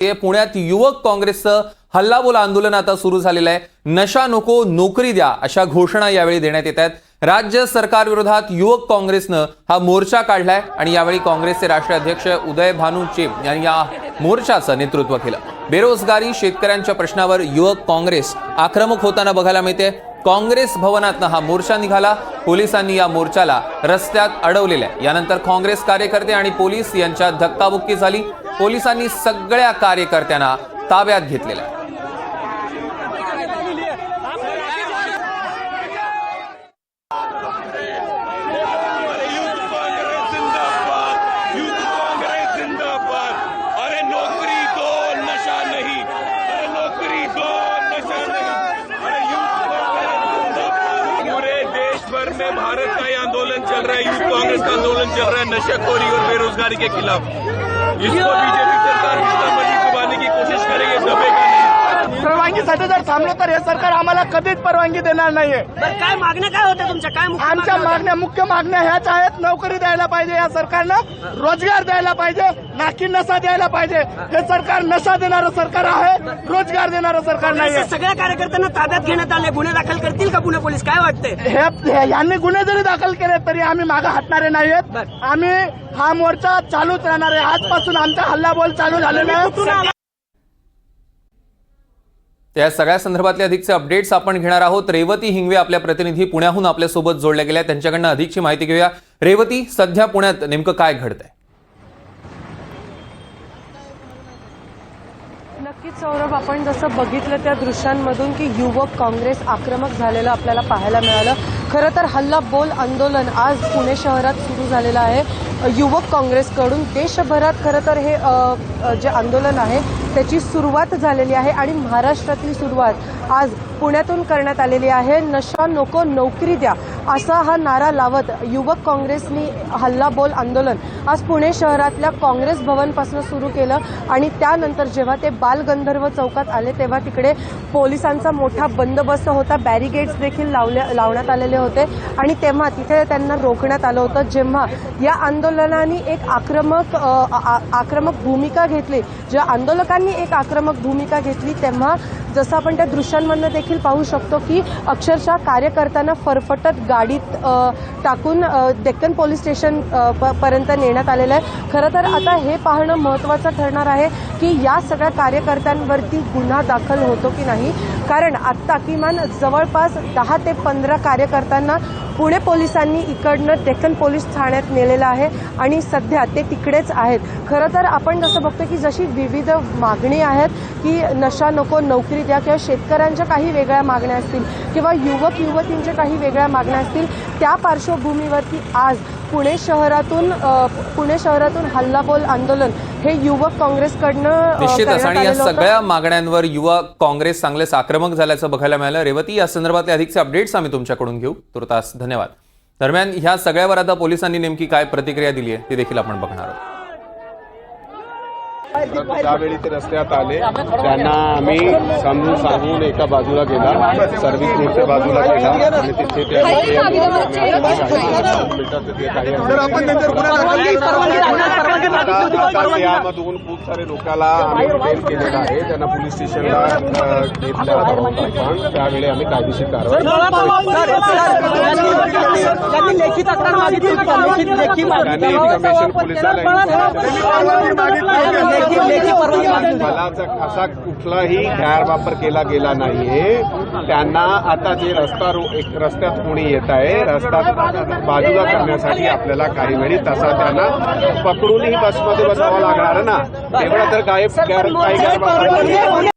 पुण्यात युवक काँग्रेसचं हल्लाबोल आंदोलन आता सुरू झालेलं आहे। नशा नको नोकरी द्या अशा घोषणा यावेळी देण्यात येत आहेत। राज्य सरकार विरोधात युवक काँग्रेसनं हा मोर्चा काढलाय आणि यावेळी काँग्रेसचे राष्ट्रीय अध्यक्ष उदय भानू चेब यांनी या मोर्चाचं नेतृत्व केलं। बेरोजगारी शेतकऱ्यांच्या प्रश्नावर युवक काँग्रेस आक्रमक होताना बघायला मिळते। काँग्रेस भवनातनं हा मोर्चा निघाला, पोलिसांनी या मोर्चाला रस्त्यात अडवलेलं आहे। यानंतर काँग्रेस कार्यकर्ते आणि पोलीस यांच्यात धक्काबुक्की झाली। पोलिसांनी सगळ्या कार्यकर्त्यांना ताब्यात घेतलेलं आहे। में भारत का ये आंदोलन चल रहा है, यूथ कांग्रेस का आंदोलन चल रहा है नशाखोरी और बेरोजगारी के खिलाफ। इसको बीजेपी सरकार जिंदाबाजी दबाने की कोशिश करेगी, दबेगा नहीं। परवानगीसाठी जर थांबलो तर हे सरकार आम्हाला कधीच परवानगी देणार नाहीये। काय मागण्या काय होत्या तुमच्या? काय आमच्या मागण्या मुख्य मागण्या ह्याच आहेत। नोकरी द्यायला पाहिजे या सरकारनं, रोजगार द्यायला पाहिजे, नाकी नशा द्यायला पाहिजे। हे सरकार नशा देणारं सरकार आहे, रोजगार देणारं सरकार नाहीये। सगळ्या कार्यकर्त्यांना ताब्यात घेण्यात आले, गुन्हे दाखल करतील का पुणे पोलीस? काय वाटतंय? यांनी गुन्हे जरी दाखल केले तरी आम्ही मागे हटणारे नाहीयेत। आम्ही हा मोर्चा चालूच राहणार आहे। आजपासून आमचा हल्लाबोल चालू झालेला आहे। त्या सगळ्या संदर्भातले अधिकचे अपडेट्स आपण घेणार आहोत। रेवती हिंगवे आपल्या प्रतिनिधी पुण्याहून आपल्यासोबत जोडल्या गेल्या, त्यांच्याकडनं अधिकची माहिती घेऊया। रेवती, सध्या पुण्यात नेमकं काय घडतंय? नक्कीच सौरभ, आपण जसं बघितलं त्या दृश्यांमधून की युवक काँग्रेस आक्रमक झालेलं आपल्याला पाहायला मिळालं। खरं तर हल्लाबोल आंदोलन आज पुणे शहरात सुरू झालेलं आहे युवक काँग्रेसकडून। देशभरात खरं तर हे जे आंदोलन आहे त्याची सुरुवात झालेली आहे आणि महाराष्ट्रातली सुरुवात आज पुण्यातून करण्यात आलेली आहे। नशा नको नोकरी द्या असा हा नारा लावत युवक काँग्रेसनी हल्लाबोल आंदोलन आज पुणे शहरातल्या काँग्रेस भवनपासून सुरू केलं आणि त्यानंतर जेव्हा ते बालगंधर्व चौकात आले तेव्हा तिकडे पोलिसांचा मोठा बंदोबस्त होता, बॅरिगेड्स देखील लावण्यात आलेले होते आणि तेव्हा तिथे त्यांना रोखण्यात आलं होतं। जेव्हा या आंदोलनाने एक आक्रमक भूमिका घेतली, ज्या आंदोलकांनी एक आक्रमक भूमिका घेतली, तेव्हा जसं आपण त्या दृश्यांमधनं देखील पाहू शकतो की अक्षरशः कार्यकर्त्यांना फरफटत गाडीत टाकून डेक्कन पोलीस स्टेशन पर्यंत नेण्यात आलेलं आहे। खरं तर आता हे पाहणं महत्त्वाचं ठरणार आहे की या सगळ्या कार्यकर्त्यांवरती गुन्हा दाखल होतो की नाही, कारण आत्ता किमान जवळपास 10 ते 15 कार्यकर्त्यांना पुणे पोलिसांनी इकडनं डेक्कन पोलीस ठाण्यात नेलेलं आहे आणि सध्या ते तिकडेच आहेत। खरं तर आपण जसं बघतो की जशी विविध मागणी आहेत की नशा नको नोकरी द्या किंवा शेतकऱ्यांच्या काही वेगळ्या मागण्या असतील किंवा युवक युवतींच्या काही वेगळ्या मागण्या असतील, त्या पार्श्वभूमीवरती आज पुणे शहरातून हल्लाबोल आंदोलन हे युवक काँग्रेसकडनं निश्चितच आणि या सगळ्या मागण्यांवर युवक काँग्रेस चांगलेच आक्रमक झाल्याचं बघायला मिळालं। रेवती, या संदर्भातले अधिकचे अपडेट्स आम्ही तुमच्याकडून घेऊ। तुर्तास धन्यवाद। दरम्यान ह्या सगळ्यावर आता पोलिसांनी नेमकी काय प्रतिक्रिया दिली आहे ते देखील आपण बघणार आहोत। ज्यावेळी ते रस्त्यात आले त्यांना आम्ही समजून सांगून एका बाजूला गेला, सर्व्हिस रोडच्या बाजूला गेला आणि तिथे त्यामधून खूप सारे लोकांना आम्ही डिटेन केलेलं आहे। त्यांना पोलीस स्टेशनला घेतलं आपण, त्यावेळी आम्ही कायदेशीर कारवाई इन्फॉर्मेशन पोलिसांना बलाचा असा कुठलाही गैरवापर केला गेला नाहीये। त्यांना आता जे रस्त्यात कोणी येत आहे, रस्ता बाजूला करण्यासाठी आपल्याला काही वेळी तसा त्यांना पकडूनही बसमध्ये बसावं लागणार ना, तेवढा तर काही गैरवापर